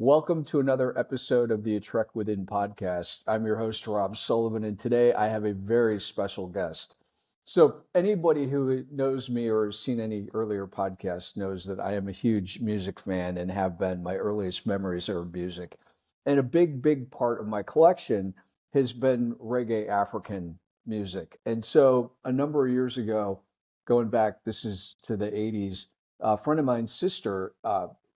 Welcome to another episode of the A Trek Within podcast. I'm your host, Rob Sullivan, and today I have a very special guest. So, anybody who knows me or has seen any earlier podcasts knows that I am a huge music fan and have been. My earliest memories are of music. And a big part of my collection has been reggae African music. And so, a number of years ago, going back, this is to the 80s, a friend of mine's sister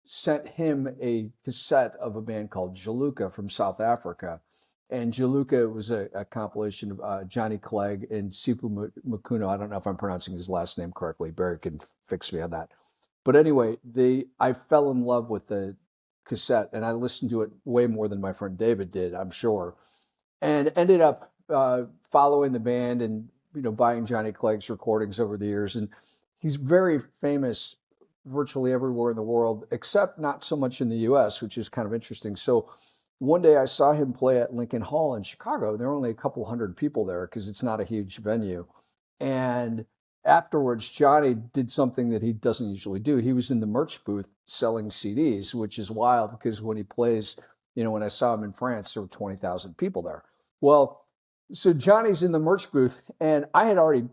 sent him a cassette of a band called Jaluka from South Africa. And Jaluka was a compilation of Johnny Clegg and Sifu Makuno. I don't know if I'm pronouncing his last name correctly. Barry can fix me on that. But anyway, I fell in love with the cassette and I listened to it way more than my friend David did, I'm sure. And ended up following the band and buying Johnny Clegg's recordings over the years. And he's very famous virtually everywhere in the world, except not so much in the US, which is kind of interesting. So one day I saw him play at Lincoln Hall in Chicago. There were only a couple hundred people there because it's not a huge venue. And afterwards, Johnny did something that he doesn't usually do. He was in the merch booth selling CDs, which is wild because when he plays, when I saw him in France, there were 20,000 people there. Well, so Johnny's in the merch booth, and I had already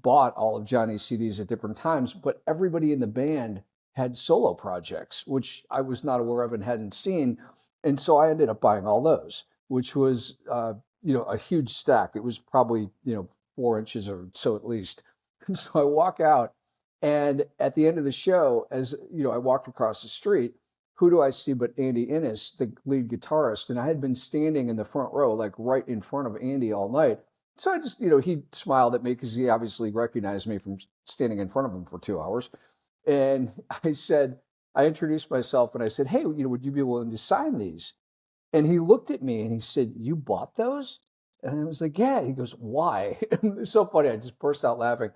bought all of Johnny's CDs at different times, but everybody in the band had solo projects, which I was not aware of and hadn't seen. And so I ended up buying all those, which was, a huge stack. It was probably, 4 inches or so at least. And so I walk out, and at the end of the show, as I walked across the street, who do I see but Andy Innes, the lead guitarist? And I had been standing in the front row, like right in front of Andy all night. So I just, he smiled at me because he obviously recognized me from standing in front of him for 2 hours. And I introduced myself and I said, hey, would you be willing to sign these? And he looked at me and he said, you bought those? And I was like, yeah. He goes, why? It's so funny. I just burst out laughing.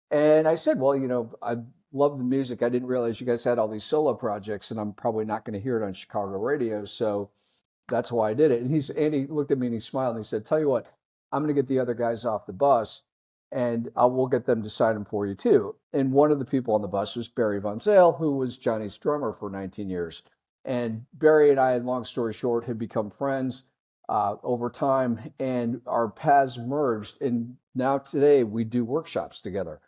And I said, well, I love the music. I didn't realize you guys had all these solo projects and I'm probably not going to hear it on Chicago radio. So that's why I did it. And Andy looked at me and he smiled and he said, tell you what, I'm going to get the other guys off the bus and we'll get them to sign them for you too. And one of the people on the bus was Barry Van Zyl, who was Johnny's drummer for 19 years. And Barry and I, long story short, had become friends over time and our paths merged. And now today we do workshops together.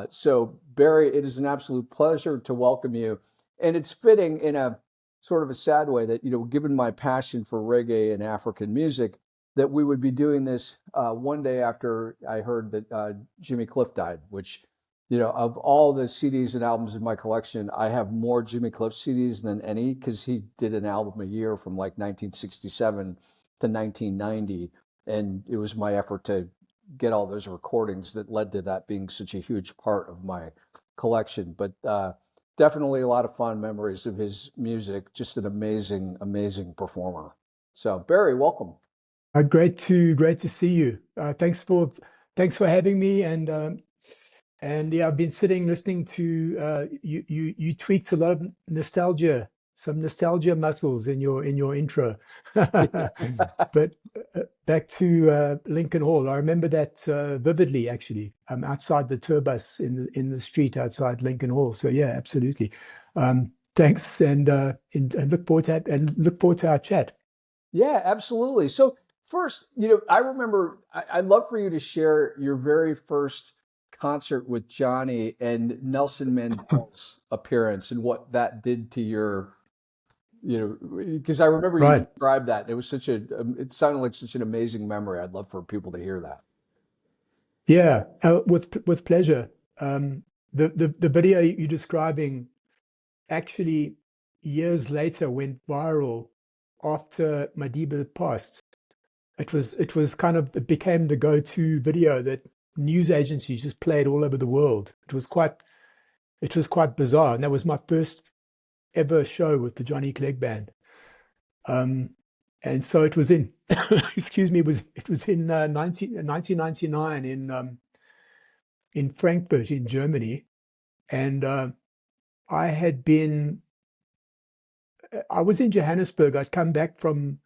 So Barry, it is an absolute pleasure to welcome you. And it's fitting in a sort of a sad way that, given my passion for reggae and African music, that we would be doing this one day after I heard that Jimmy Cliff died, which, of all the CDs and albums in my collection, I have more Jimmy Cliff CDs than any because he did an album a year from like 1967 to 1990. And it was my effort to get all those recordings that led to that being such a huge part of my collection. But definitely a lot of fond memories of his music, just an amazing performer. So Barry, welcome. Great to see you. Thanks for having me. And yeah, I've been sitting listening to you tweaked a lot of nostalgia, some nostalgia muscles in your intro. But back to Lincoln Hall, I remember that vividly. Actually, outside the tour bus in the street outside Lincoln Hall. So yeah, absolutely. Thanks, and look forward to our chat. Yeah, absolutely. So first, I remember I'd love for you to share your very first concert with Johnny and Nelson Mandela's appearance and what that did to your, because I remember you Right. described that. It was it sounded like such an amazing memory. I'd love for people to hear that. Yeah, with pleasure. The video you're describing actually years later went viral after Madiba passed. It became the go-to video that news agencies just played all over the world. It was quite bizarre, and that was my first ever show with the Johnny Clegg band. And so it was in excuse me, it was in 1999 in Frankfurt in Germany, and I was in Johannesburg. I'd come back from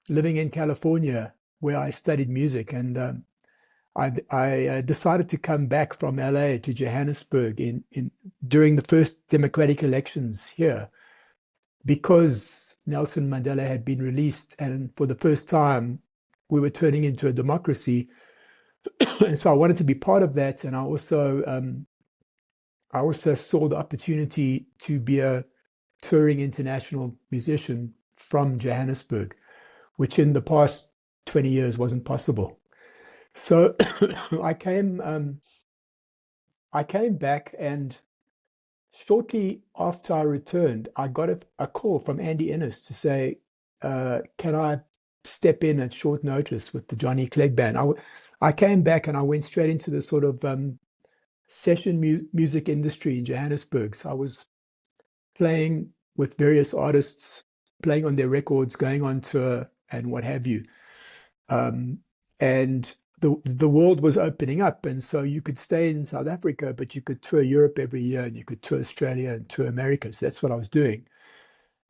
living in California where I studied music, and I decided to come back from LA to Johannesburg during the first democratic elections here because Nelson Mandela had been released, and for the first time, we were turning into a democracy. And so I wanted to be part of that. And I also saw the opportunity to be a touring international musician from Johannesburg, which in the past 20 years wasn't possible. So I came back, and shortly after I returned, I got a call from Andy Ennis to say, can I step in at short notice with the Johnny Clegg band? I came back and I went straight into the sort of session music industry in Johannesburg. So I was playing with various artists, playing on their records, going on tour, and what have you. Um, and the world was opening up, and so you could stay in South Africa, but you could tour Europe every year, and you could tour Australia and tour America. So that's what I was doing,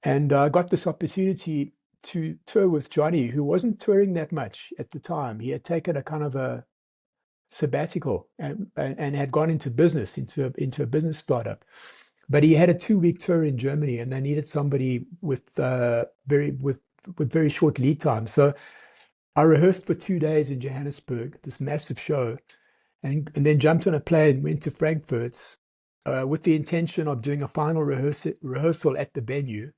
and I got this opportunity to tour with Johnny, who wasn't touring that much at the time. He had taken a kind of a sabbatical and had gone into business, into a business startup. But he had a 2-week tour in Germany, and they needed somebody with very short lead time. So I rehearsed for 2 days in Johannesburg, this massive show, and then jumped on a plane, went to Frankfurt with the intention of doing a final rehearsal at the venue.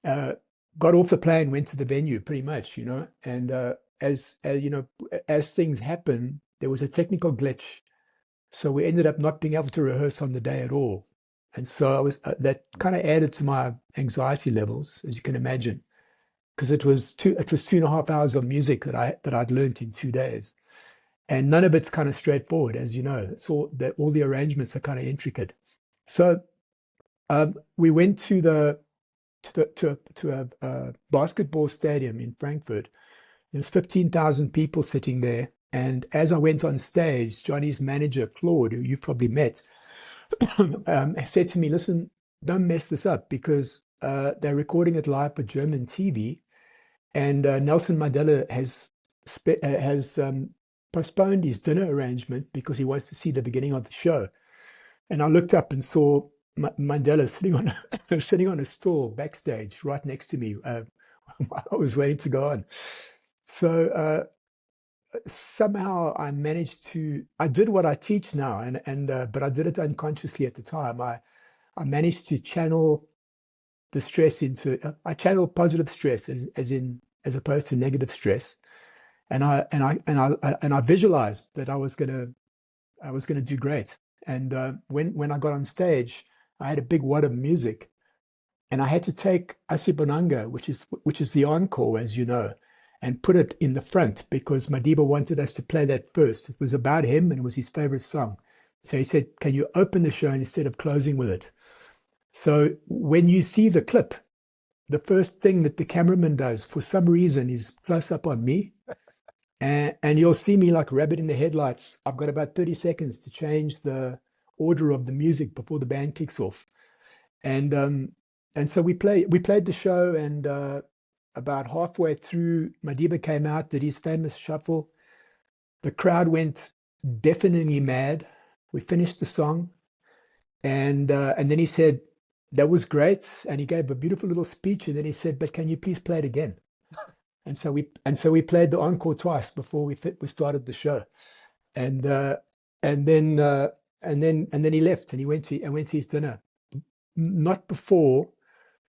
Uh, got off the plane, went to the venue pretty much, and as things happen, there was a technical glitch. So we ended up not being able to rehearse on the day at all. And so that kind of added to my anxiety levels, as you can imagine, because it was 2.5 hours of music that I'd learned in 2 days. And none of it's kind of straightforward, as you know. It's all the arrangements are kind of intricate. So we went to a basketball stadium in Frankfurt. There's 15,000 people sitting there. And as I went on stage, Johnny's manager, Claude, who you've probably met, said to me, listen, don't mess this up, because they're recording it live for German TV. And Nelson Mandela has postponed his dinner arrangement because he wants to see the beginning of the show. And I looked up and saw Mandela sitting on a stool backstage right next to me while I was waiting to go on. So somehow I did what I teach now, but I did it unconsciously at the time. I managed to channel the stress I channel positive stress as opposed to negative stress. And I visualized that I was gonna do great. And when I got on stage, I had a big wad of music, and I had to take Asibonanga, which is the encore, as you know, and put it in the front because Madiba wanted us to play that first. It was about him, and it was his favorite song. So he said, "Can you open the show instead of closing with it?" So when you see the clip, the first thing that the cameraman does, for some reason, is close up on me. And you'll see me like rabbit in the headlights. I've got about 30 seconds to change the order of the music before the band kicks off. And so we played the show, and about halfway through, Madiba came out, did his famous shuffle. The crowd went deafeningly mad. We finished the song, and then he said, "That was great," and he gave a beautiful little speech, and then he said, "But can you please play it again?" And so we played the encore twice before we started the show, and and then he left, and he went to his dinner, not before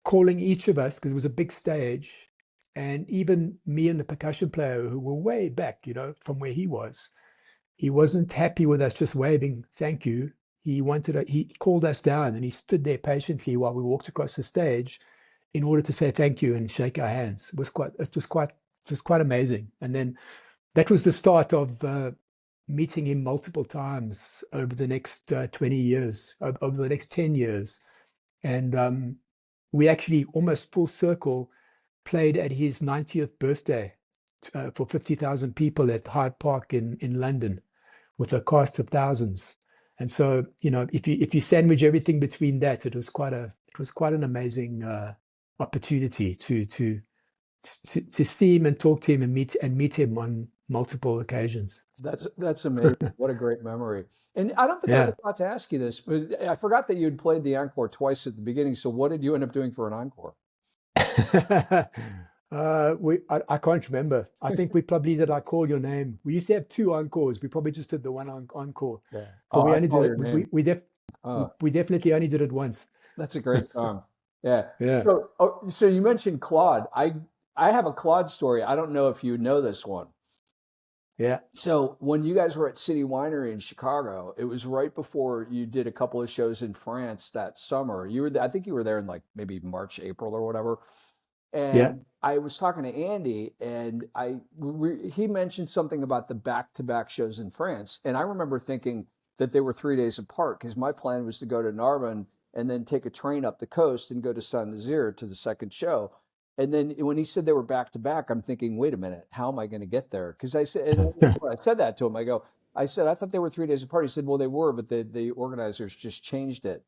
calling each of us, because it was a big stage, and even me and the percussion player, who were way back, from where he wasn't happy with us just waving thank you. He called us down, and he stood there patiently while we walked across the stage in order to say thank you and shake our hands. It was quite amazing. And then that was the start of meeting him multiple times over the next 20 years, over the next 10 years. And we actually almost full circle played at his 90th birthday for 50,000 people at Hyde Park in London with a cast of thousands. And so, if you sandwich everything between that, it was quite an amazing opportunity to see him and talk to him and meet him on multiple occasions. That's amazing. What a great memory. And I don't think I Yeah. forgot to ask you this, but I forgot that you'd played the encore twice at the beginning. So what did you end up doing for an encore? I can't remember. I think we probably did I Call Your Name. We used to have two encores. We probably just did the one encore, Yeah. but Oh, we I only did call it. your name. Oh, We definitely only did it once. that's a great song. Yeah. Yeah, So you mentioned Claude. I have a Claude story. I don't know if you know this one. yeah, So when you guys were at City Winery in Chicago, it was right before you did a couple of shows in France that summer. I think you were there in like maybe March, April or whatever. yeah. And I was talking to Andy, and he mentioned something about the back-to-back shows in France, and I remember thinking that they were 3 days apart because my plan was to go to Narbonne and then take a train up the coast and go to Saint-Nazaire to the second show. And then when he said they were back to back, I'm thinking, wait a minute, how am I going to get there? Because I said, and when I said that to him, I said, I thought they were 3 days apart. He said, well, they were, but the organizers just changed it.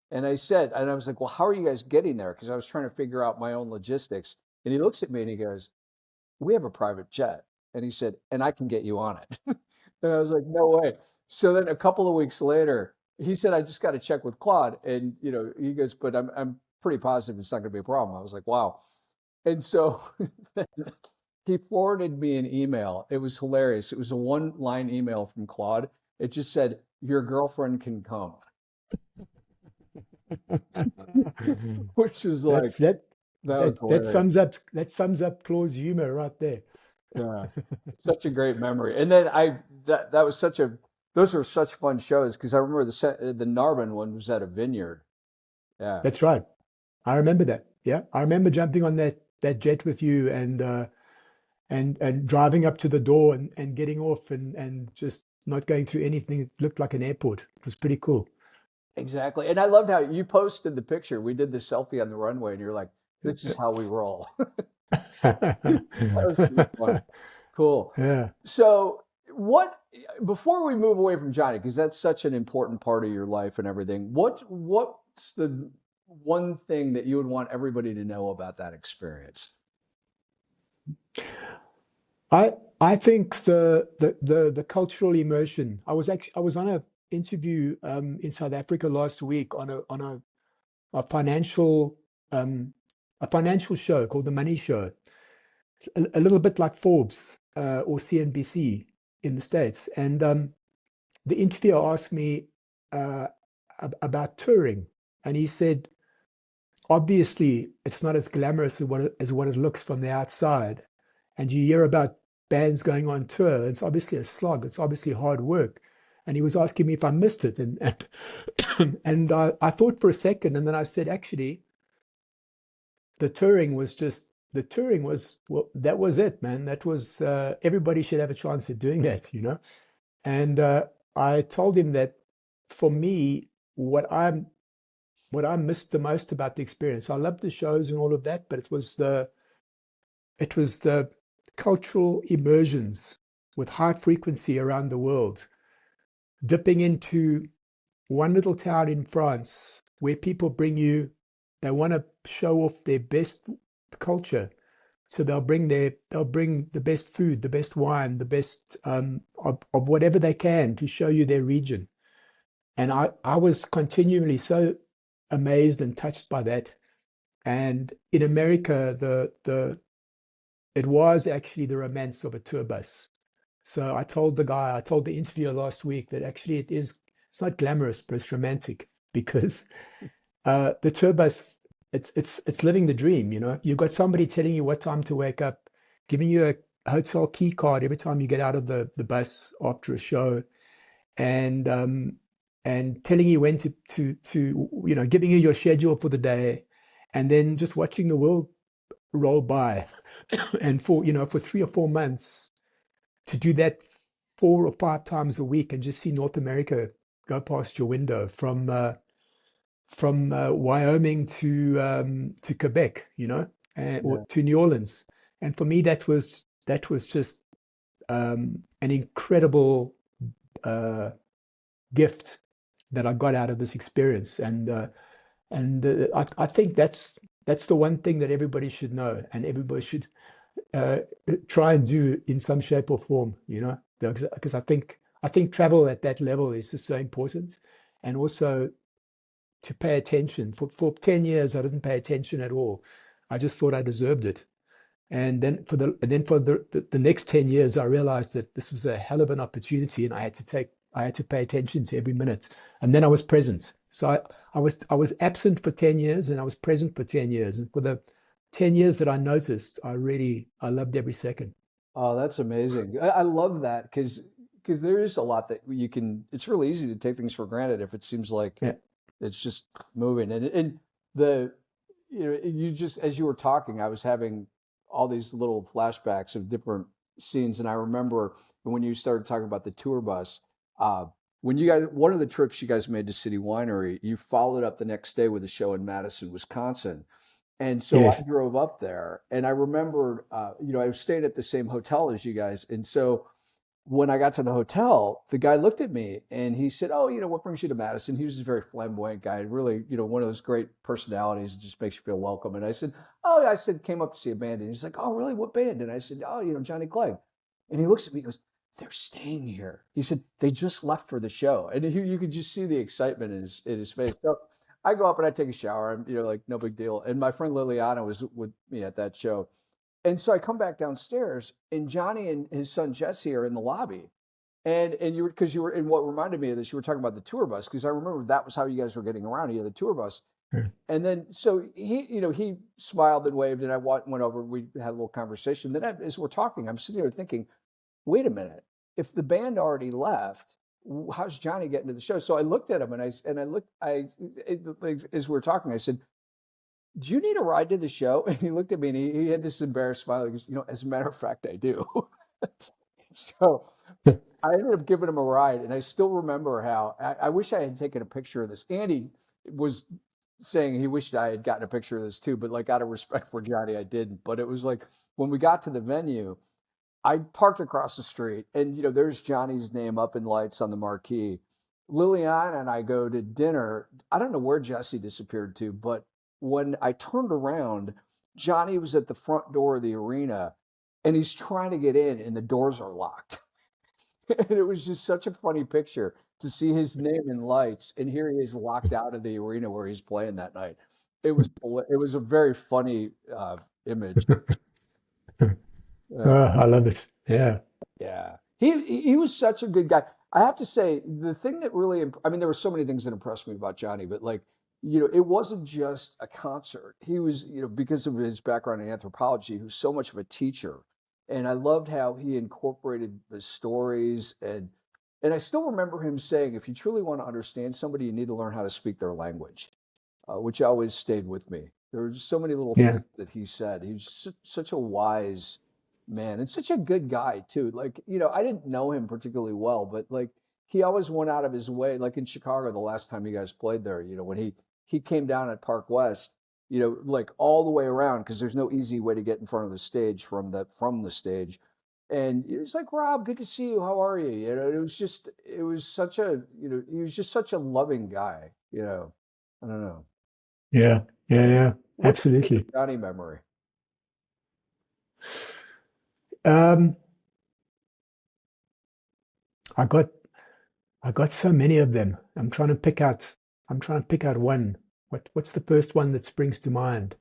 And I was like, well, how are you guys getting there? Because I was trying to figure out my own logistics. And he looks at me and he goes, we have a private jet. And he said, and I can get you on it. And I was like, no way. So then a couple of weeks later, he said, I just got to check with Claude. And, he goes, but I'm pretty positive it's not going to be a problem. I was like, wow. And so he forwarded me an email. It was hilarious. It was a one-line email from Claude. It just said, your girlfriend can come, which was like, That's that that was hilarious. that sums up Claude's humor right there. Yeah. Such a great memory. And then that was those were such fun shows because I remember the Narbonne one was at a vineyard. Yeah. That's right. I remember that. Yeah, I remember jumping on that jet with you and driving up to the door and getting off and just not going through anything that looked like an airport. It was pretty cool. Exactly. And I loved how you posted the picture. We did the selfie on the runway and you're like, this is how we roll. That was pretty fun. Cool. Yeah. So, before we move away from Johnny, because that's such an important part of your life and everything, what's the one thing that you would want everybody to know about that experience? I think the cultural immersion. I was on a interview in South Africa last week on a financial um, a financial show called The Money Show, a little bit like Forbes or CNBC in the States. And the interviewer asked me uh, about touring, and he said, obviously, it's not as glamorous as what it looks from the outside. And you hear about bands going on tour. It's obviously a slog. It's obviously hard work. And he was asking me if I missed it, and I thought for a second, and then I said, actually, the touring was well, that was it, man. That was everybody should have a chance at doing that. And I told him that for me, what I missed the most about the experience. I loved the shows and all of that, but it was the cultural immersions with high frequency around the world, dipping into one little town in France where people they want to show off their best culture. So they'll bring the best food, the best wine, the best of whatever they can to show you their region. And I was continually so amazed and touched by that. And in America, it was actually the romance of a tour bus. So I told the interviewer last week that actually it's not glamorous, but it's romantic because the tour bus, it's living the dream. You've got somebody telling you what time to wake up, giving you a hotel key card every time you get out of the bus after a show, and telling you when to giving you your schedule for the day, and then just watching the world roll by. And for 3 or 4 months to do that 4 or 5 times a week and just see North America go past your window from Wyoming to Quebec, or Yeah. to New Orleans. And for me, that was just an incredible uh, gift that I got out of this experience. I think that's the one thing that everybody should know, and everybody should uh, try and do in some shape or form. Because I think travel at that level is just so important, and also to pay attention. For 10 years, I didn't pay attention at all. I just thought I deserved it. And then for the next 10 years, I realized that this was a hell of an opportunity, and I had to pay attention to every minute. And then I was present. So I was absent for 10 years, and I was present for 10 years. And for the 10 years that I noticed, I loved every second. Oh, that's amazing. I love that because there is a lot that you can. It's really easy to take things for granted if it seems like Yeah. it's just moving. And the you just as you were talking, I was having all these little flashbacks of different scenes, and I remember when you started talking about the tour bus. Uh, when you guys, one of the trips you guys made to City Winery, you followed up the next day with a show in Madison, Wisconsin. And so I Yes. drove up there, and I remembered, I was staying at the same hotel as you guys. And so when I got to the hotel, the guy looked at me and he said, "Oh, what brings you to Madison?" He was a very flamboyant guy, really, one of those great personalities that just makes you feel welcome. And I said, "Oh," I said, "came up to see a band." And he's like, "Oh, really? What band?" And I said, "Oh, Johnny Clegg." And he looks at me, and goes, "They're staying here." He said, "They just left for the show." And you could just see the excitement in his face. So I go up and I take a shower. I'm, like, no big deal. And my friend Liliana was with me at that show. And so I come back downstairs, and Johnny and his son Jesse are in the lobby. And you were, because you were, and what reminded me of this, you were talking about the tour bus, because I remember that was how you guys were getting around. You had the tour bus. Yeah. And then, so he smiled and waved, and I went over, we had a little conversation. Then as we're talking, I'm sitting there thinking, wait a minute, if the band already left, how's Johnny getting to the show? So I looked at him, and I looked, like, as we were talking, I said, "Do you need a ride to the show?" And he looked at me, and he had this embarrassed smile. He goes, "As a matter of fact, I do." So I ended up giving him a ride, and I still remember how I wish I had taken a picture of this. Andy was saying he wished I had gotten a picture of this too, but like out of respect for Johnny, I didn't. But it was like when we got to the venue, I parked across the street, and there's Johnny's name up in lights on the marquee. Liliana and I go to dinner. I don't know where Jesse disappeared to, but when I turned around, Johnny was at the front door of the arena, and he's trying to get in, and the doors are locked. And it was just such a funny picture to see his name in lights, and here he is locked out of the arena where he's playing that night. It was a very funny image. Uh, I love it. Yeah. Yeah. He was such a good guy. I have to say, the thing that really, I mean, there were so many things that impressed me about Johnny, but like, it wasn't just a concert. He was, because of his background in anthropology, he was so much of a teacher. And I loved how he incorporated the stories, and I still remember him saying, if you truly want to understand somebody, you need to learn how to speak their language, which always stayed with me. There were just so many little things Yeah. that he said. He was such a wise man and such a good guy too. Like, I didn't know him particularly well, but like he always went out of his way. Like in Chicago, the last time you guys played there, when he came down at Park West, like all the way around, because there's no easy way to get in front of the stage from the stage. And it was like, "Rob, good to see you. How are you?" It was such a, he was just such a loving guy. I don't know. Yeah. Yeah. Yeah. What's your favorite Absolutely. Johnny memory? Um, I got I got so many of them. I'm trying to pick out one. What's the first one that springs to mind?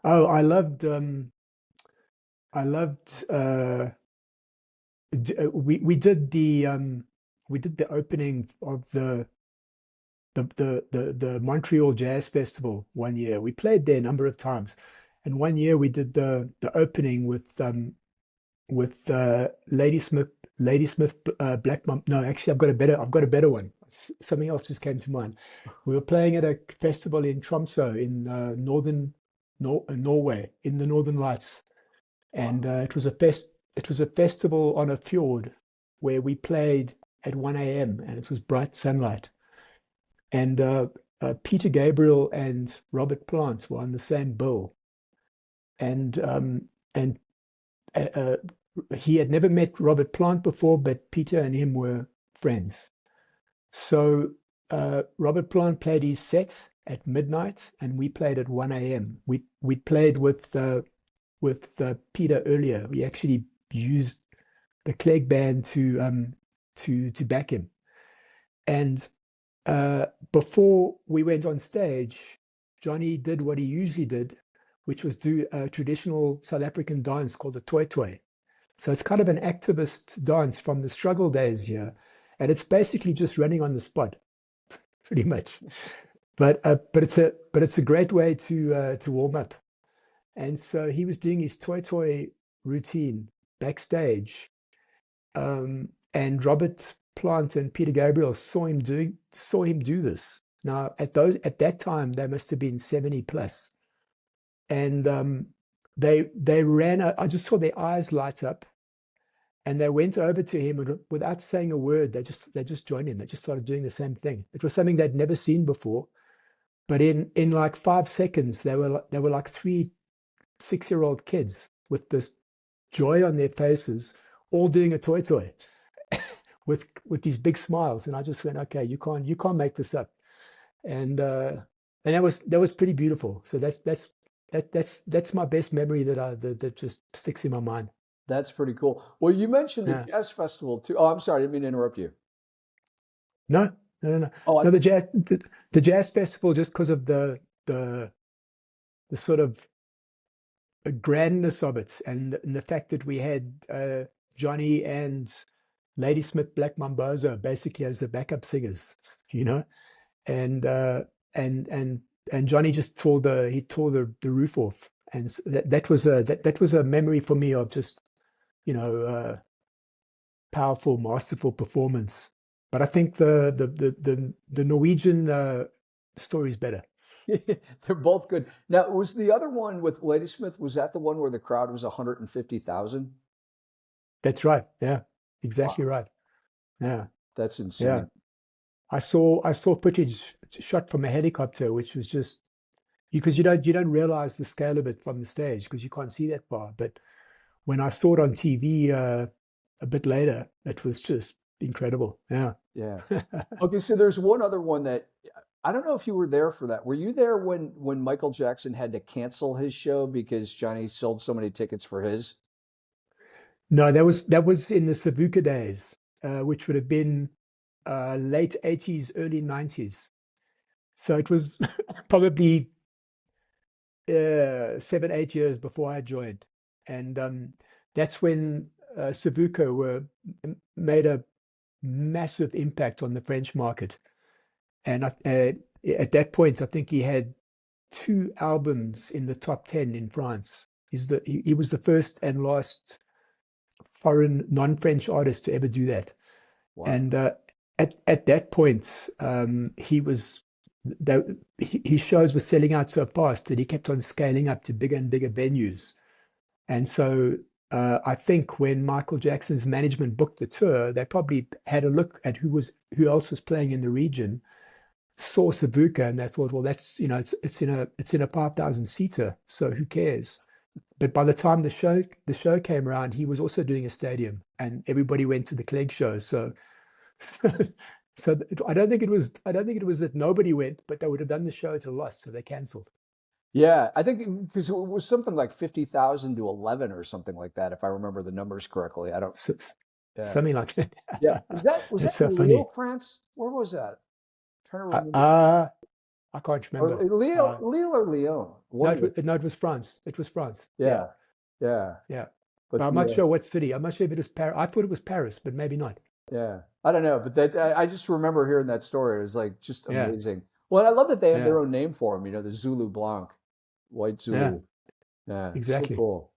Oh, I loved we did the opening of the Montreal Jazz Festival one year. We played there a number of times. And one year we did the opening with Ladysmith Black Mom. No, actually, I've got a better one. Something else just came to mind. We were playing at a festival in Tromsø in Norway, in the Northern Lights, and Wow. it was a festival on a fjord where we played at 1 a.m. and it was bright sunlight. And Peter Gabriel and Robert Plant were on the same bill, and uh, uh, he had never met Robert Plant before, but Peter and him were friends. So Robert Plant played his set at midnight, and we played at 1 a.m. We played with Peter earlier. We actually used the Clegg band to back him. And before we went on stage, Johnny did what he usually did, which was do a traditional South African dance called the Toi Toi. So it's kind of an activist dance from the struggle days here, and it's basically just running on the spot, pretty much. But it's a great way to warm up. And so he was doing his Toi Toi routine backstage, and Robert Plant and Peter Gabriel saw him do this. Now at that time they must have been 70 plus, and they ran. I just saw their eyes light up, and they went over to him and without saying a word, they just joined in. They just started doing the same thing. It was something they'd never seen before, but in like 5 seconds they were like 3 6-year-old kids with this joy on their faces, all doing a Toi Toi with these big smiles. And I just went, okay, you can't make this up. And that was pretty beautiful. So that's my best memory that just sticks in my mind. That's pretty cool. Well, you mentioned the Yeah. jazz festival too. Oh, I'm sorry, I didn't mean to interrupt you. No, no, no, no. Oh, No, the jazz festival, just because of the sort of grandness of it, and the fact that we had Johnny and Ladysmith Black Mambazo basically as the backup singers, you know, and and Johnny just tore the roof off, and that was a memory for me of just, powerful, masterful performance. But I think the Norwegian story is better. they're both good. Now, was the other one with Ladysmith, was that the one where the crowd was 150,000? That's right. Yeah, exactly Wow, right. Yeah, that's yeah. insane. I saw footage shot from a helicopter, which was just because you don't realize the scale of it from the stage because you can't see that far. But when I saw it on TV a bit later, it was just incredible. Yeah. Yeah. Okay, so there's one other one that I don't know if you were there for that. Were you there when Michael Jackson had to cancel his show because Johnny sold so many tickets for his? No, that was in the Savuka days, which would have been late 80s, early 90s. So it was probably 7, 8 years before I joined, and that's when Savuka made a massive impact on the French market. And at that point, I think he had 2 albums in the top 10 in France. He was the first and last foreign non-French artist to ever do that. Wow. And at that point, his shows were selling out so fast that he kept on scaling up to bigger and bigger venues. And so I think when Michael Jackson's management booked the tour, they probably had a look at who else was playing in the region, saw Savuka, and they thought, well, that's it's in a 5,000 seater, so who cares? But by the time the show came around, he was also doing a stadium, and everybody went to the Clegg show. So I don't think it was that nobody went, but they would have done the show at a loss, so they cancelled. Yeah, I think because it was something like 50,000 to 11 or something like that, if I remember the numbers correctly. I don't, So, yeah. something like that. Yeah. Was that That's in so Lille, funny. France? Where was that? Trying to Uh, remember. uh, I can't Or remember. Lille or Lyon? No, One of the, no, it was France. It was France. Yeah, yeah, yeah. yeah. But But I'm not the sure what city. I'm not sure if it was Paris. I thought it was Paris, but maybe not. yeah, I don't know, but I just remember hearing that story. It was like just Yeah, amazing. Well, and I love that they have yeah, their own name for him. The Zulu Blanc, White yeah. Zulu. Yeah, so Exactly. cool.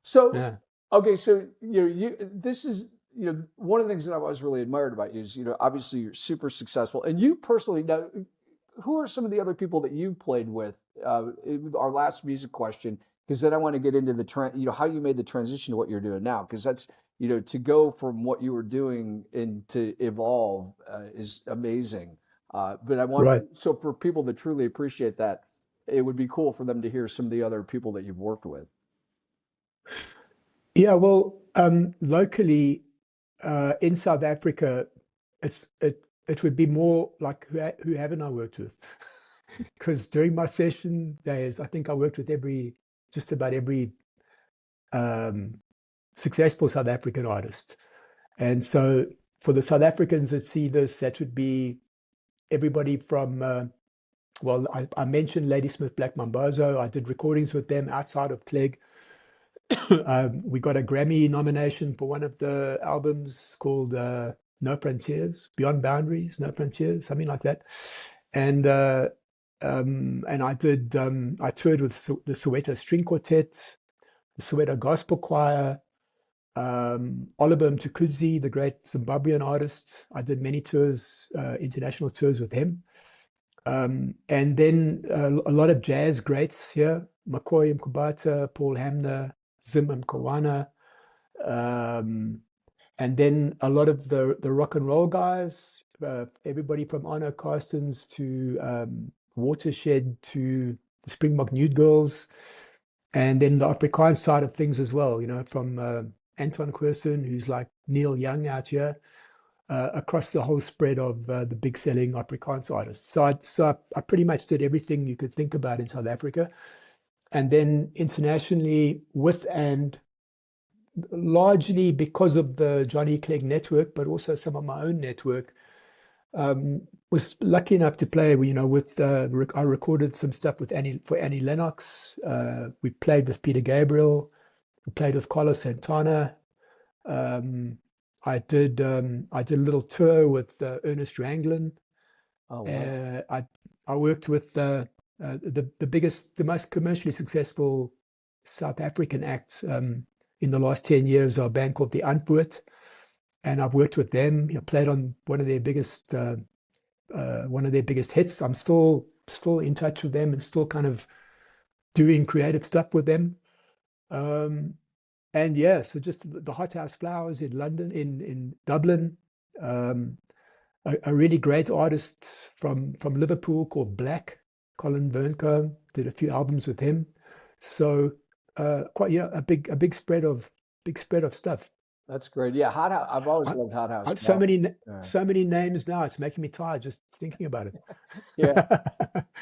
So, Yeah. okay, so this is one of the things that I've always really admired about you is obviously you're super successful, and you personally now, who are some of the other people that you played with? Our last music question, because then I want to get into how you made the transition to what you're doing now, because that's to go from what you were doing and to evolve is amazing. But I want Right. so for people that truly appreciate that, it would be cool for them to hear some of the other people that you've worked with. Yeah. Well, locally, in South Africa, it would be more like who haven't I worked with? Because during my session days, I think I worked with just about every um, successful South African artist. And so for the South Africans that see this, that would be everybody from Well, I mentioned Ladysmith Black Mambazo. I did recordings with them outside of Clegg. We got a Grammy nomination for one of the albums called No Frontiers, Beyond Boundaries, No Frontiers, something like that. And I toured with the Soweto String Quartet, the Soweto Gospel Choir, Oliver Mtukudzi, the great Zimbabwean artist. I did many tours, international tours with him. And then a lot of jazz greats here, McCoy Mkubata, Paul Hamner, Zim Mkawana, and then a lot of the rock and roll guys, everybody from Arno Carstens to Watershed to the Springbok Nude Girls, and then the Afrikaans side of things as well, from Anton Querson, who's like Neil Young out here, across the whole spread of the big selling Afrikaans artists. So I pretty much did everything you could think about in South Africa. And then internationally, with and largely because of the Johnny Clegg network, but also some of my own network, was lucky enough to play, with I recorded some stuff for Annie Lennox. We played with Peter Gabriel. We played with Carlos Santana. I did a little tour with Ernest Ranglin. Oh, wow. I worked with the most commercially successful South African act in the last 10 years, are a band called the Antwoord, and I've worked with them. Played on one of their biggest hits. I'm still in touch with them and still kind of doing creative stuff with them. And yeah, so just the Hothouse Flowers in London, in Dublin. A really great artist from Liverpool called Black, Colin Burncombe, did a few albums with him. So quite a big spread of stuff. That's great. Yeah, Hot House. I've always I, loved Hot House so Flowers. many Yeah. so many names now. It's making me tired just thinking about it. Yeah.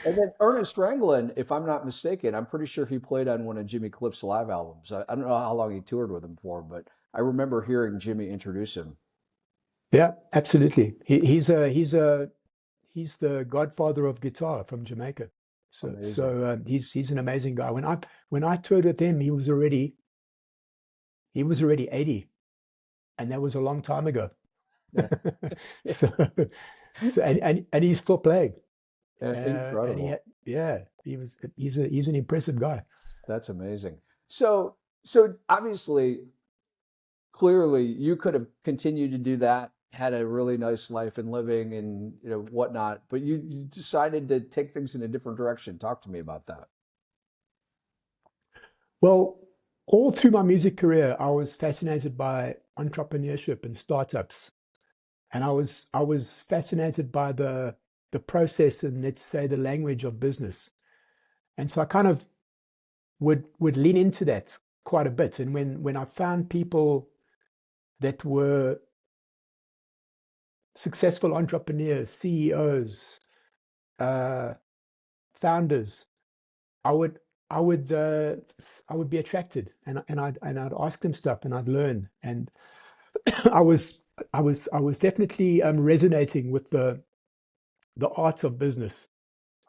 And then Ernest Ranglin, if I'm not mistaken, I'm pretty sure he played on one of Jimmy Cliff's live albums. I don't know how long he toured with him for, but I remember hearing Jimmy introduce him. Yeah, absolutely. He's the godfather of guitar from Jamaica. Amazing. He's an amazing guy. When I toured with him, he was already 80, and that was a long time ago. Yeah. so and he's still playing. And Incredible. he's an impressive guy. That's amazing. So, obviously, clearly, you could have continued to do that, had a really nice life and living and whatnot, but you decided to take things in a different direction. Talk to me about that. Well, all through my music career, I was fascinated by entrepreneurship and startups. And I was fascinated by the process and, let's say, the language of business. And so I kind of would lean into that quite a bit. And when I found people that were successful entrepreneurs, CEOs, founders, I would I would I would be attracted, and I'd ask them stuff, and I'd learn. And I was I was definitely resonating with the art of business,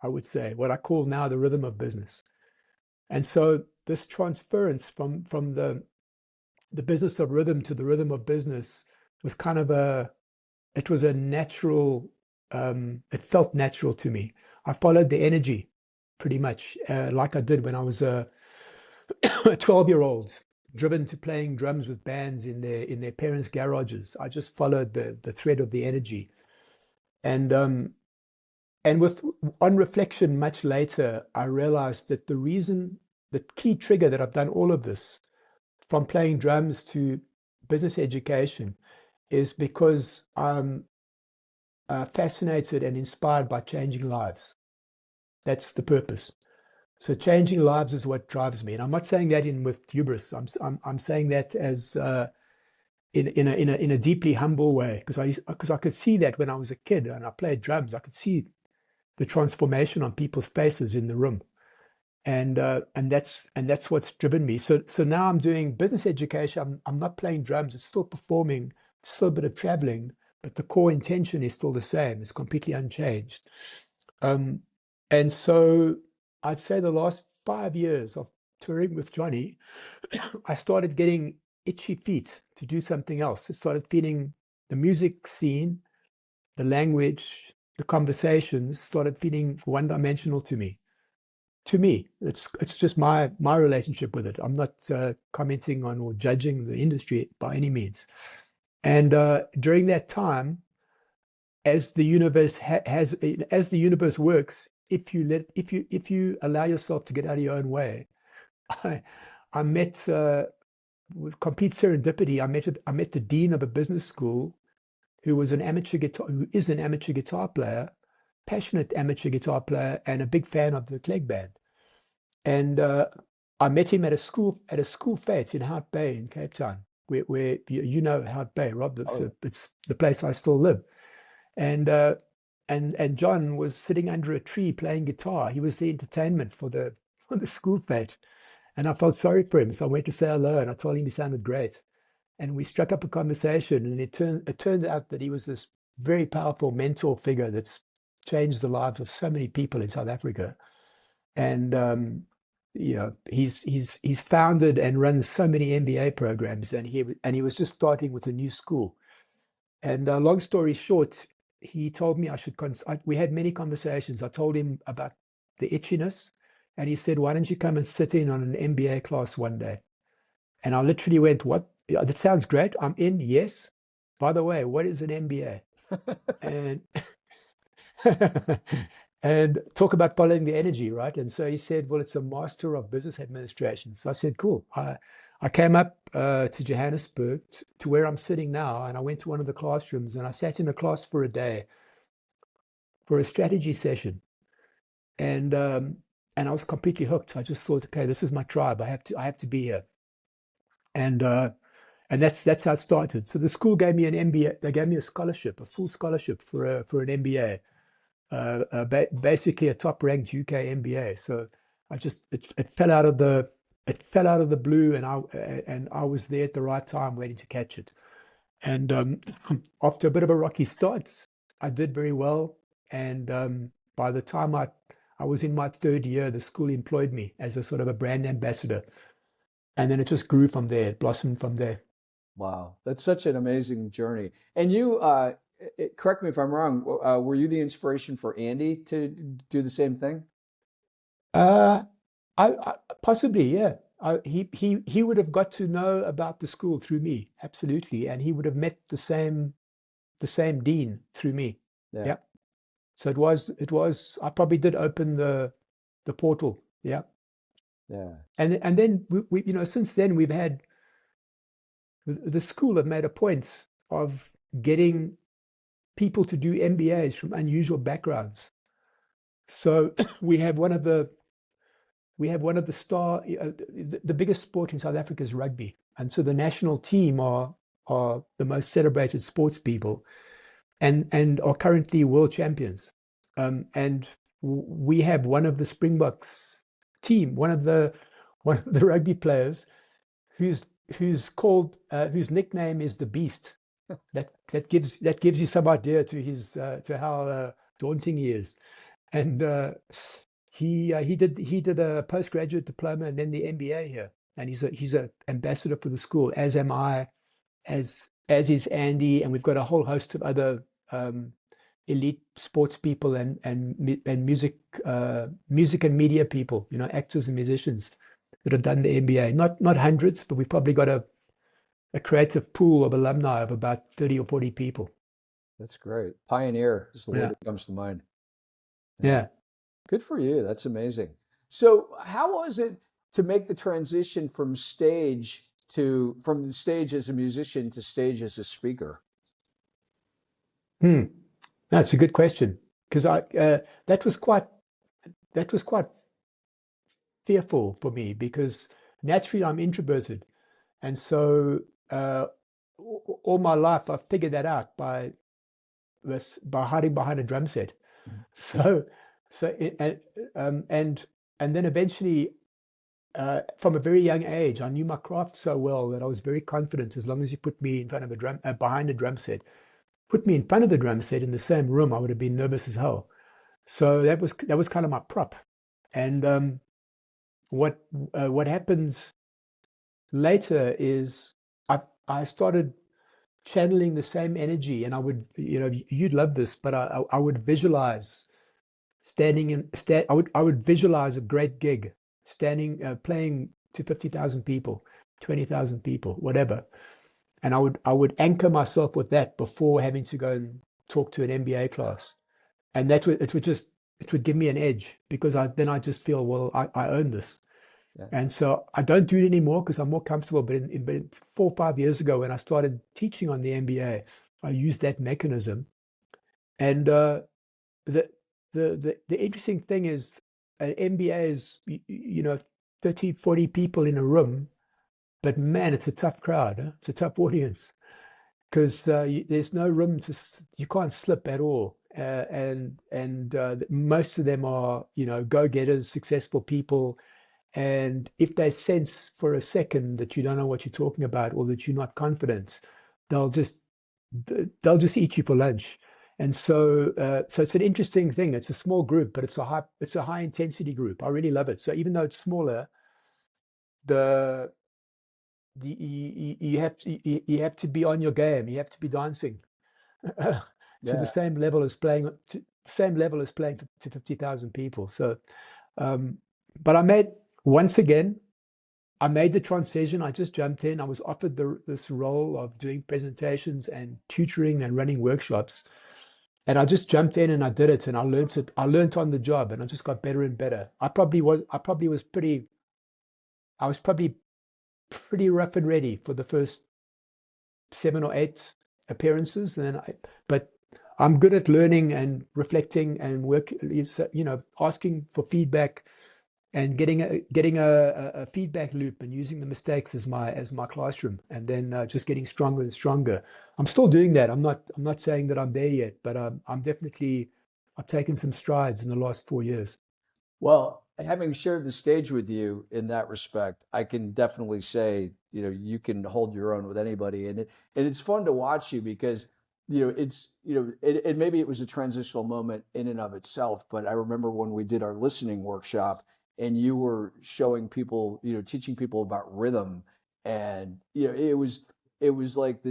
I would say, what I call now the rhythm of business. And so this transference from the business of rhythm to the rhythm of business was kind of it was a natural, it felt natural to me. I followed the energy pretty much, like I did when I was a 12-year-old, driven to playing drums with bands in their parents' garages. I just followed the thread of the energy. And with on reflection much later, I realized that the key trigger that I've done all of this, from playing drums to business education, is because I'm fascinated and inspired by changing lives. That's the purpose. So changing lives is what drives me, and I'm not saying that in with hubris. I'm saying that as in a deeply humble way, because I could see that when I was a kid and I played drums. I could see the transformation on people's faces in the room, and that's what's driven me. So now I'm doing business education. I'm not playing drums. It's still performing. It's still a bit of traveling, but the core intention is still the same. It's completely unchanged. Um, And so I'd say the last 5 years of touring with Johnny, I started getting itchy feet to do something else. I started feeling the music scene, the language, the conversations started feeling one-dimensional to me. To me, it's just my relationship with it. I'm not commenting on or judging the industry by any means. And during that time, as the universe has, as the universe works, if you allow yourself to get out of your own way, I I met with complete serendipity. I met the dean of a business school who is an amateur guitar player, passionate amateur guitar player, and a big fan of the Clegg band. And I met him at a school fete in Hout Bay in Cape Town, where you know Hout Bay, Rob. Oh, yeah. It's the place I still live. And and John was sitting under a tree playing guitar. He was the entertainment for the for the school fete, and I felt sorry for him. So I went to say hello, and I told him he sounded great. And we struck up a conversation, and it turned out that he was this very powerful mentor figure that's changed the lives of so many people in South Africa. And you know, he's founded and runs so many MBA programs, and he was just starting with a new school. And long story short, he told me I should. We had many conversations. I told him about the itchiness, and he said, "Why don't you come and sit in on an MBA class one day?" And I literally went, "What? Yeah, that sounds great. I'm in. Yes. By the way, what is an MBA?" And and talk about following the energy, right? And so he said, "Well, it's a Master of Business Administration." So I said, "Cool." I came up to Johannesburg to where I'm sitting now, and I went to one of the classrooms and I sat in a class for a day for a strategy session, and I was completely hooked. I just thought, okay, this is my tribe. I have to be here, and that's how it started. So the school gave me an MBA. They gave me a scholarship, a full scholarship for an MBA, basically a top-ranked UK MBA. So it fell out of the blue, and I was there at the right time, waiting to catch it. And after a bit of a rocky start, I did very well. And by the time I was in my third year, the school employed me as a sort of a brand ambassador. And then it just grew from there. It blossomed from there. Wow, that's such an amazing journey. And you, correct me if I'm wrong, were you the inspiration for Andy to do the same thing? Uh, I possibly, yeah. He would have got to know about the school through me, absolutely, and he would have met the same dean through me. Yeah, Yeah. So it was. I probably did open the portal. Yeah. yeah. And then since then we've had the school have made a point of getting people to do MBAs from unusual backgrounds. So we have one of the the biggest sport in South Africa is rugby, and so the national team are the most celebrated sports people, and are currently world champions. And we have one of the Springboks team, one of the rugby players who's whose nickname is the Beast. That gives you some idea to how daunting he is. And he did a postgraduate diploma and then the MBA here, and he's a ambassador for the school, as am I, as is Andy, and we've got a whole host of other elite sports people and music and media people, actors and musicians that have done the MBA. Not hundreds, but we've probably got a creative pool of alumni of about 30 or 40 people. That's great. Pioneer is the word Yeah, that comes to mind. Yeah. yeah. Good for you. That's amazing. So, how was it to make the transition from the stage as a musician to stage as a speaker? Hmm. That's a good question, because that was quite that was quite fearful for me, because naturally I'm introverted, and so all my life I've figured that out by hiding behind a drum set. Mhm. So and then eventually, from a very young age, I knew my craft so well that I was very confident. As long as you put me in front of behind a drum set, put me in front of the drum set in the same room, I would have been nervous as hell. So that was kind of my prop. And what what happens later is I started channeling the same energy, and I would, you'd love this, but I would visualize I would visualize a great gig, standing playing to 50,000 people, 20,000 people, whatever. And I would anchor myself with that before having to go and talk to an MBA class. And it would give me an edge, because I just feel, well, I own this. Yeah. And so I don't do it anymore because I'm more comfortable. But 4 or 5 years ago, when I started teaching on the MBA, I used that mechanism. And the the interesting thing is, an MBA is, 30, 40 people in a room, but man, it's a tough crowd. Huh? It's a tough audience, because there's no room you can't slip at all. And most of them are, go-getters, successful people. And if they sense for a second that you don't know what you're talking about, or that you're not confident, they'll just they'll just eat you for lunch. And so it's an interesting thing. It's a small group, but it's a high intensity group. I really love it. So even though it's smaller, the you have to be on your game. You have to be dancing to the Yeah. same level as playing to 50,000 people. So, but once again, I made the transition. I just jumped in. I was offered this role of doing presentations and tutoring and running workshops. And I just jumped in and I did it, and I learned it. I learned on the job, and I just got better and better. I was probably pretty rough and ready for the first 7 or 8 appearances. But I'm good at learning and reflecting and asking for feedback, and getting a feedback loop, and using the mistakes as my classroom, and then just getting stronger and stronger. I'm still doing that. I'm not saying that I'm there yet, but I've taken some strides in the last 4 years. Well, having shared the stage with you in that respect, I can definitely say, you can hold your own with anybody. And it's fun to watch you because, and maybe it was a transitional moment in and of itself, but I remember when we did our listening workshop and you were showing people, teaching people about rhythm. And, it was like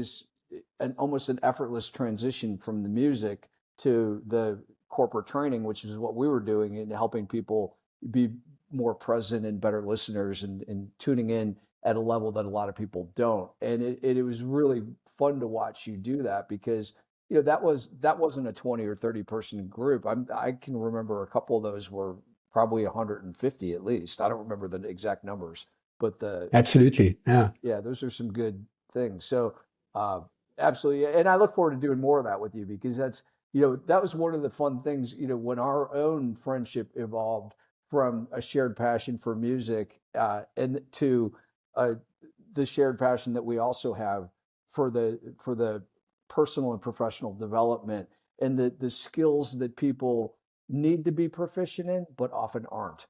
an almost an effortless transition from the music to the corporate training, which is what we were doing, and helping people be more present and better listeners, and tuning in at a level that a lot of people don't. And it was really fun to watch you do that because that wasn't a 20 or 30 person group. I can remember a couple of those were probably 150 at least. I don't remember the exact numbers, but Absolutely. Yeah. yeah, those are some good things. So, uh, absolutely. And I look forward to doing more of that with you because that was one of the fun things, when our own friendship evolved from a shared passion for music, and to uh, the shared passion that we also have for the personal and professional development, and the skills that people need to be proficient in, but often aren't.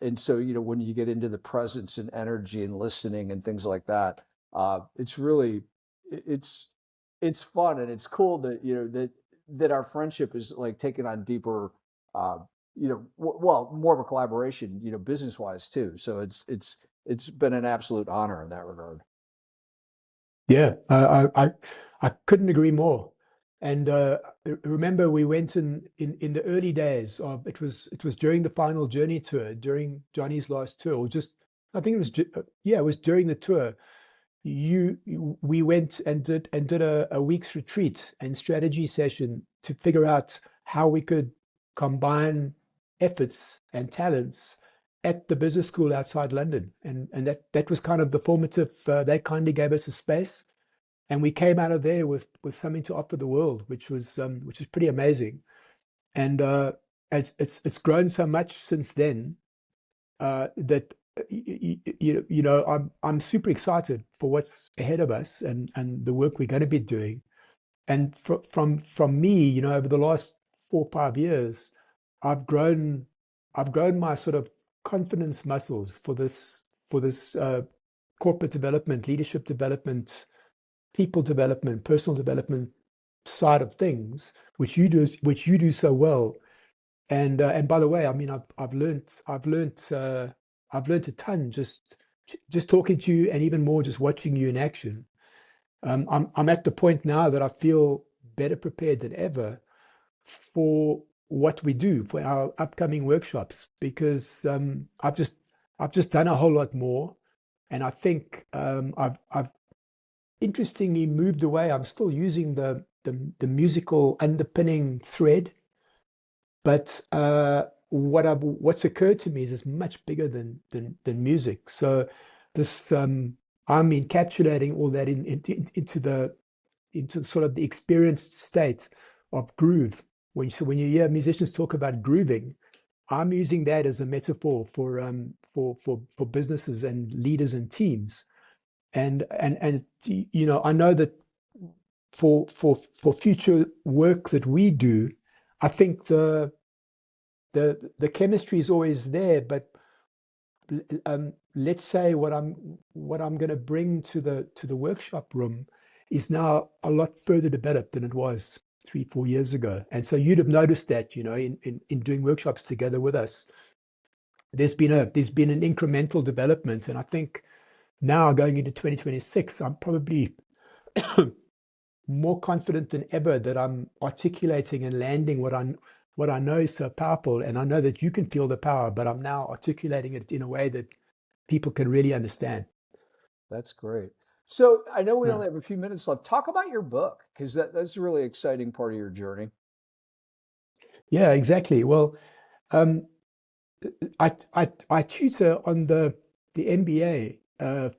And so, when you get into the presence and energy and listening and things like that, it's really, it's, it's fun, and it's cool that, that our friendship is like taking on deeper, uh, well, more of a collaboration, business wise too. So it's been an absolute honor in that regard. Yeah, I couldn't agree more. And remember, we went in the early days of it was during the final Journey tour, during Johnny's last tour, or just, I think it was yeah, it was during the tour. We went and did a week's retreat and strategy session to figure out how we could combine efforts and talents at the business school outside London. And that was kind of the formative. They kindly gave us a space, and we came out of there with something to offer the world, which was pretty amazing. And it's grown so much since then, that I'm super excited for what's ahead of us, and the work we're going to be doing. And from me, over the last 4 or 5 years, I've grown I've grown my sort of confidence muscles for this corporate development, leadership development, people development, personal development side of things, which you do so well. And by the way, I mean, I've learned a ton just talking to you, and even more just watching you in action. I'm at the point now that I feel better prepared than ever for what we do for our upcoming workshops, because I've just done a whole lot more, and I think I've interestingly moved away. I'm still using the musical underpinning thread, but what's occurred to me is it's much bigger than music. So this I'm encapsulating all that into sort of the experienced state of groove. When you hear musicians talk about grooving, I'm using that as a metaphor for businesses and leaders and teams. And you know, I know that for future work that we do, I think the chemistry is always there, but let's say what I'm going to bring to the workshop room is now a lot further developed than it was 3-4 years ago. And so you'd have noticed that, you know, in doing workshops together with us, there's been an incremental development. And I think now going into 2026, I'm probably more confident than ever that I'm articulating and landing what I know is so powerful. And I know that you can feel the power, but I'm now articulating it in a way that people can really understand. That's great. So I know we Yeah, only have a few minutes left. Talk about your book, because that's a really exciting part of your journey. yeah, exactly. Well, um, I tutor on the MBA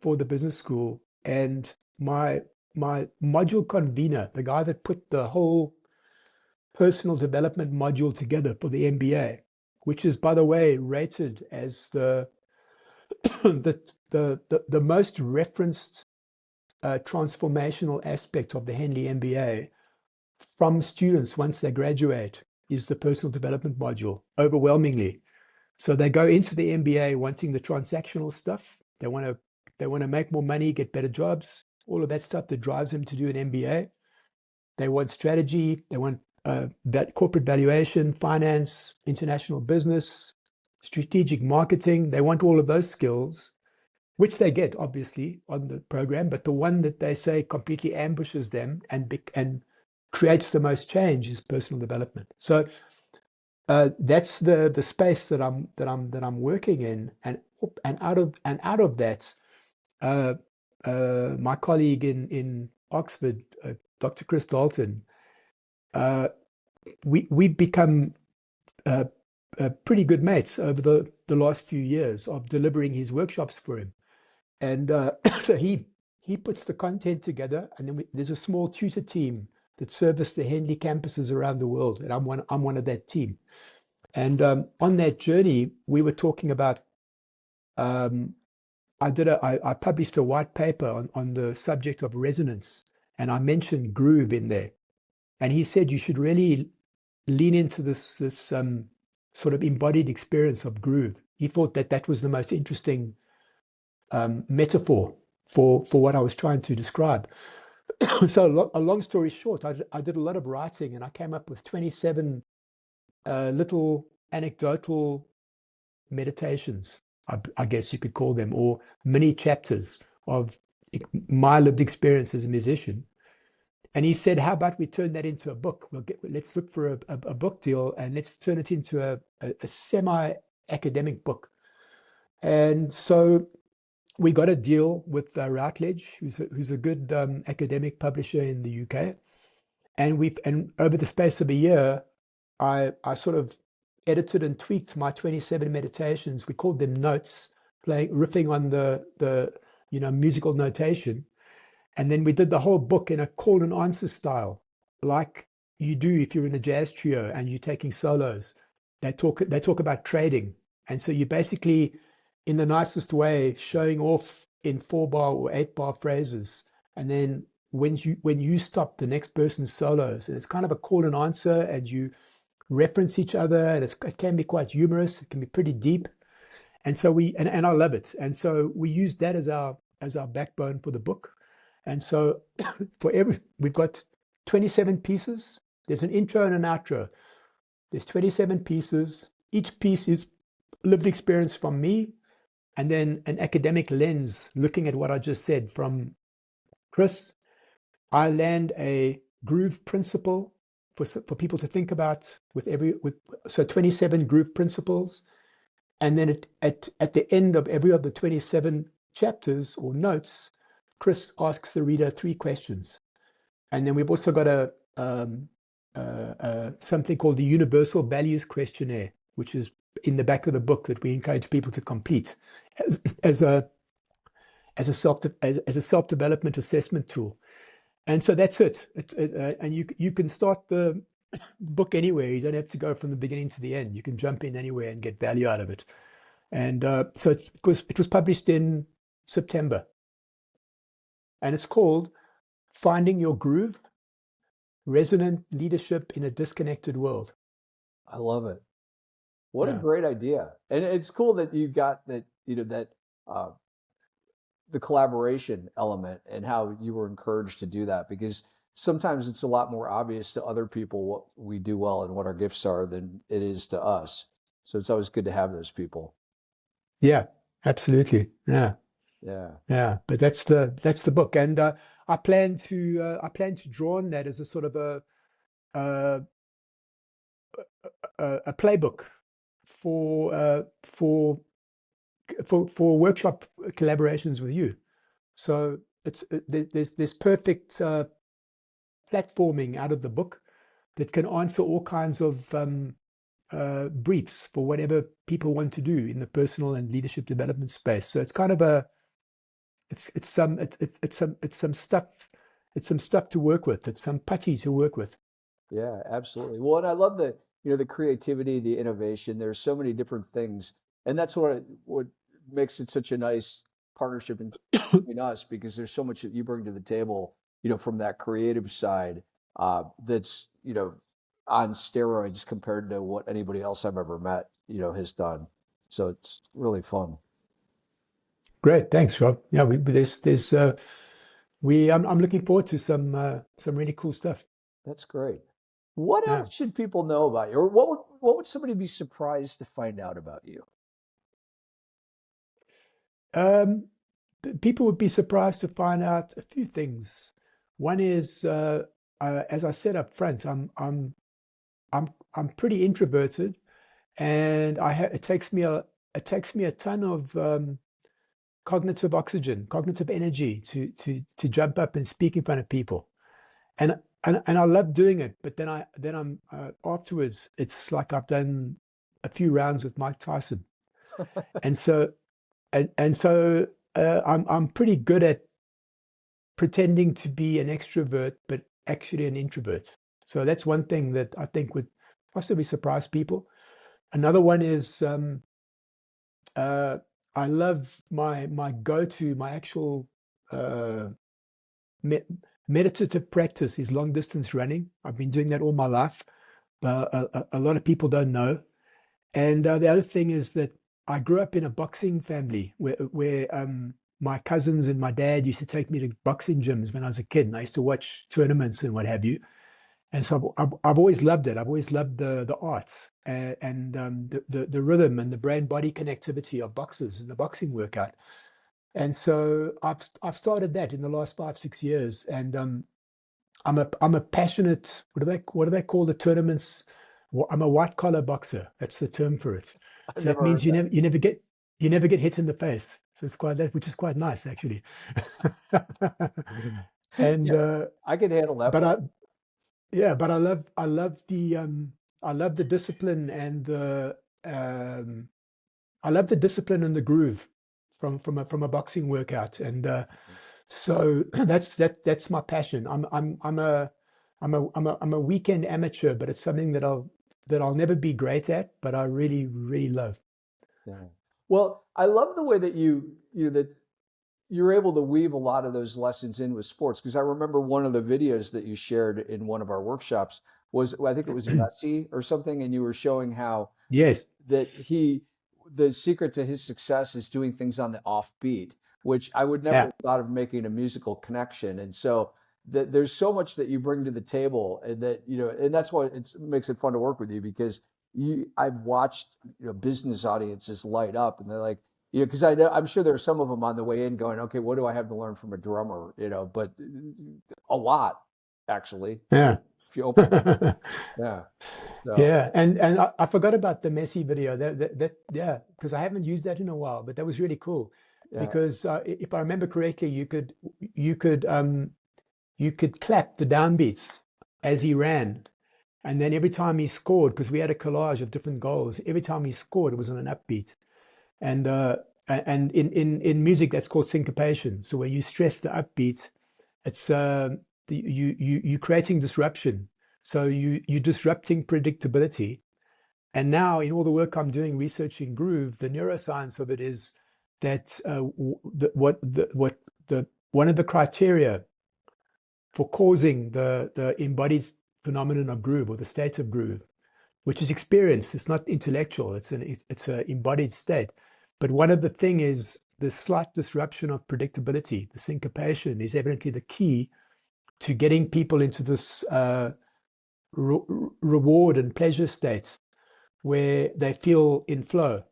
for the business school, and my module convener, the guy that put the whole personal development module together for the MBA, which is, by the way, rated as the most referenced transformational aspect of the Henley MBA from students once they graduate, is the personal development module overwhelmingly. So they go into the MBA wanting the transactional stuff. They want to make more money, get better jobs, all of that stuff that drives them to do an MBA. They want strategy. They want that corporate valuation, finance, international business, strategic marketing. They want all of those skills, which they get obviously on the program. But the one that they say completely ambushes them and creates the most change is personal development. So that's the space that I'm working in, and out of that, uh, my colleague in Oxford, Dr. Chris Dalton, uh, we've become uh, pretty good mates over the last few years of delivering his workshops for him. And so he puts the content together, and then there's a small tutor team that service the Henley campuses around the world, and I'm one of that team. And on that journey, we were talking about. Um, I published a white paper on the subject of resonance, and I mentioned groove in there. And he said you should really lean into this sort of embodied experience of groove. He thought that that was the most interesting metaphor for what I was trying to describe. So a long story short, I did a lot of writing, and I came up with 27 little anecdotal meditations, I guess you could call them, or mini chapters of my lived experience as a musician. And he said, "How about we turn that into a book? Let's look for a book deal, and let's turn it into a semi-academic book." And so we got a deal with Routledge, who's a good academic publisher in the UK. And over the space of a year, I sort of edited and tweaked my 27 meditations. We called them notes, riffing on the musical notation. And then we did the whole book in a call and answer style, like you do if you're in a jazz trio and you're taking solos. They talk about trading. And so you basically, in the nicest way, showing off in 4 bar or 8 bar phrases. And then when you stop the next person's solos, and it's kind of a call and answer, and you reference each other, and it can be quite humorous, it can be pretty deep. And so and I love it. And so we use that as our backbone for the book. And so we've got 27 pieces. There's an intro and an outro. There's 27 pieces. Each piece is lived experience from me, and then an academic lens looking at what I just said from Chris. I land a groove principle for people to think about so 27 groove principles. And then at the end of every of the 27 chapters or notes, Chris asks the reader 3 questions. And then we've also got something called the Universal Values Questionnaire, which is in the back of the book that we encourage people to complete as a self-development assessment tool. And so that's it. And you can start the book anywhere. You don't have to go from the beginning to the end. You can jump in anywhere and get value out of it. And so it was published in September. And it's called Finding Your Groove, Resonant Leadership in a Disconnected World. I love it. What a Yeah. great idea. And it's cool that you got that, that uh, the collaboration element and how you were encouraged to do that, because sometimes it's a lot more obvious to other people what we do well and what our gifts are than it is to us. So it's always good to have those people. Yeah, absolutely. Yeah. Yeah. Yeah. But that's the book. And I plan to draw on that as a sort of a playbook for workshop collaborations with you. So there's perfect platforming out of the book that can answer all kinds of briefs for whatever people want to do in the personal and leadership development space. So it's kind of it's some stuff to work with. It's some putty to work with. Yeah, absolutely. Well, and I love the creativity, the innovation. There's so many different things, and that's what makes it such a nice partnership between us, because there's so much that you bring to the table, from that creative side, that's, on steroids compared to what anybody else I've ever met, has done. So it's really fun. Great, thanks, Rob. Yeah, I'm looking forward to some really cool stuff. That's great. What Yeah. else should people know about you, or what would somebody be surprised to find out about you? Um, People would be surprised to find out a few things. One is, as I said up front, I'm pretty introverted, and it takes me a ton of cognitive oxygen, cognitive energy to jump up and speak in front of people, and I love doing it. But then I'm afterwards, it's like I've done a few rounds with Mike Tyson, and so I'm pretty good at pretending to be an extrovert, but actually an introvert. So that's one thing that I think would possibly surprise people. Another one is uh, I love my actual uh, me- meditative practice is long distance running. I've been doing that all my life. A lot of people don't know. And the other thing is that I grew up in a boxing family where my cousins and my dad used to take me to boxing gyms when I was a kid, and I used to watch tournaments and what have you. And so I've always loved it. I've always loved the arts and the rhythm and the brain body connectivity of boxers and the boxing workout. And so I've started that in the last 5 6 years, and I'm a passionate, what do they call the tournaments? I'm a white collar boxer. That's the term for it. I've So that never means heard that. you never get hit in the face. So it's quite that, which is quite nice actually. And Yeah, I can handle that but part. I love the discipline and um, I love the discipline and the groove from a boxing workout. And so that's my passion. I'm a weekend amateur, but it's something that I'll never be great at, but I really, really love. Yeah. Well, I love the way that that you're able to weave a lot of those lessons in with sports, because I remember one of the videos that you shared in one of our workshops was, I think it was Messi or something, and you were showing how Yes. that the secret to his success is doing things on the offbeat, which I would never Yeah. have thought of making a musical connection. And so that there's so much that you bring to the table, and that, and that's why it makes it fun to work with you, because I've watched, business audiences light up, and they're like, because I'm sure there's some of them on the way in going, okay, what do I have to learn from a drummer, but a lot, actually, Yeah. if you open it. Yeah. So, Yeah, and I forgot about the Messi video. Yeah, because I haven't used that in a while, but that was really cool. yeah, Because if I remember correctly, you could you could clap the downbeats as he ran, and then every time he scored, because we had a collage of different goals, every time he scored, it was on an upbeat. And and in music, that's called syncopation. So where you stress the upbeat, it's you creating disruption. So you're disrupting predictability. And now, in all the work I'm doing researching groove, the neuroscience of it is that the one of the criteria for causing the embodied phenomenon of groove, or the state of groove, which is experienced, it's not intellectual, it's an embodied state. But one of the thing is the slight disruption of predictability. The syncopation is evidently the key to getting people into this reward and pleasure state where they feel in flow.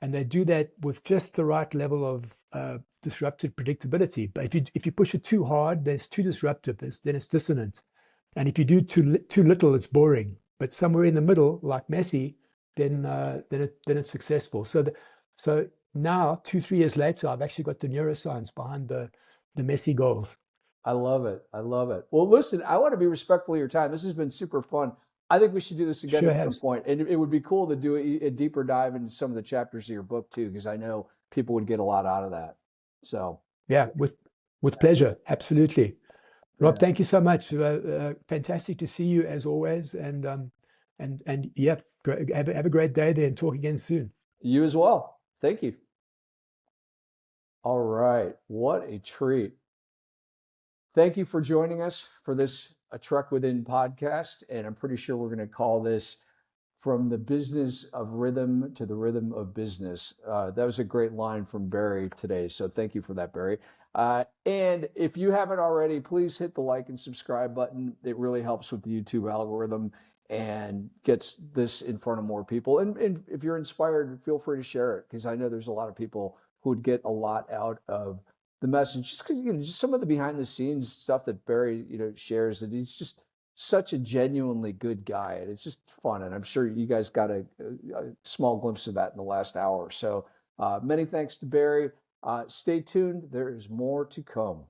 And they do that with just the right level of disrupted predictability. But if you push it too hard, then it's too disruptive, then it's dissonant. And if you do too little, it's boring. But somewhere in the middle, like Messi, then it's successful. So now, 2 3 years later, I've actually got the neuroscience behind the Messi goals. I love it. I love it. Well, listen, I want to be respectful of your time. This has been super fun. I think we should do this again Sure at some has. point. And it would be cool to do a deeper dive into some of the chapters of your book too, because I know people would get a lot out of that. So, Yeah, with pleasure. Absolutely. Rob, yeah, thank you so much. Fantastic to see you as always. And yeah, have a great day there, and talk again soon. you as well. Thank you. All right. What a treat. Thank you for joining us for this A Trek Within podcast. And I'm pretty sure we're going to call this From the Business of Rhythm to the Rhythm of Business. That was a great line from Barry today. So thank you for that, Barry. And if you haven't already, please hit the like and subscribe button. It really helps with the YouTube algorithm and gets this in front of more people. And if you're inspired, feel free to share it, because I know there's a lot of people who would get a lot out of the message, just because, just some of the behind the scenes stuff that Barry, shares, that he's just such a genuinely good guy, and it's just fun. And I'm sure you guys got a small glimpse of that in the last hour. So many thanks to Barry. Stay tuned. There is more to come.